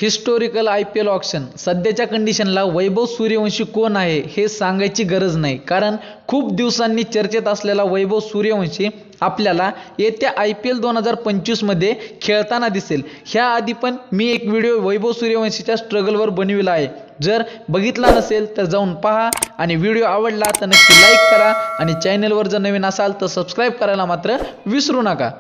Historical IPL auction सध्याच्या कंडिशनला वैभव सूर्यवंशी कोण आहे हे सांगायची गरज नाही, कारण खूप दिवसांनी चर्चेत असलेला वैभव सूर्यवंशी आपल्याला येत्या IPL 2025 मध्ये खेळताना दिसेल। ह्या आधी पण मी एक व्हिडिओ वैभव सूर्यवंशीच्या स्ट्रगलवर बनविला आहे, जर बघितला नसेल तर जाऊन पहा आणि व्हिडिओ आवडला तर नक्की लाईक करा आणि चॅनलवर जर नवीन असाल तर सबस्क्राइब करायला मात्र विसरू नका।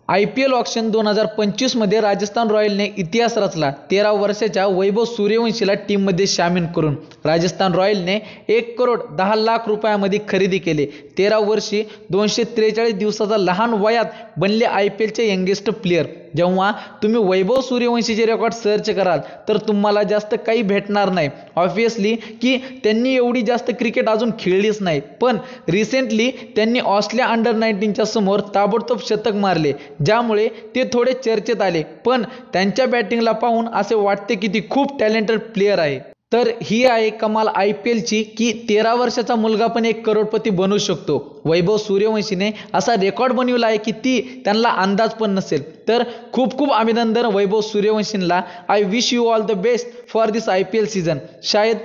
IPL ऑक्शन 2025 मध्ये राजस्थान रॉयलने इतिहास रचला। 13 वर्षाच्या वैभव सूर्यवंशीला टीममध्ये सामील करून राजस्थान रॉयलने 1 करोड 10 लाख रुपयामध्ये खरेदी केले। 13 वर्षी 243 दिवसाचा लहान वयात बनले IPLचे यंगेस्ट प्लेयर। जेव्हा तुम्ही वैभव सूर्यवंशीचे रेकॉर्ड सर्च कराल तर तुम्हाला जास्त काही भेटणार नाही, ऑब्वियसली की त्यांनी एवढी जास्त क्रिकेट अजून खेळलीच नाही, पण रिसेंटली त्यांनी ऑस्ट्रेलिया अंडर-19च्या समोर ताबडतोब शतक मारले, ज्यामुळे ते थोडे चर्चेत आले। पण त्यांच्या बॅटिंगला पाहून असे वाटते की ती खूप टॅलेंटेड प्लेयर आहे। तर ही आहे कमाल IPLची की 13 वर्षाचा मुलगा पण 1 करोडपती बनू शकतो। वैभव सूर्यवंशीने असा रेकॉर्ड बनविला आहे की ती त्यांना अंदाज पण नसेल। तर खूप खूप अभिनंदन वैभव सूर्यवंशींना। I wish you all the best for this IPL season. शायद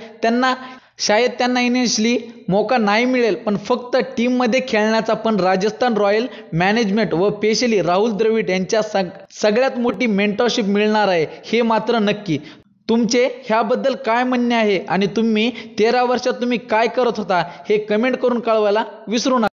त्यांना इनिशियली मौका नाही मिळेल, पण फक्त टीममध्ये खेळण्याचा पण राजस्थान रॉयल मॅनेजमेंट व स्पेशली राहुल द्रविड यांच्या सगळ्यात मोठी मेंटरशिप मिळणार आहे, हे मात्र नक्की। तुमचे ह्याबद्दल काय म्हणणे आहे आणि तुम्ही 13 वर्षात तुम्ही काय करत होता हे कमेंट करून कळवायला विसरू नका।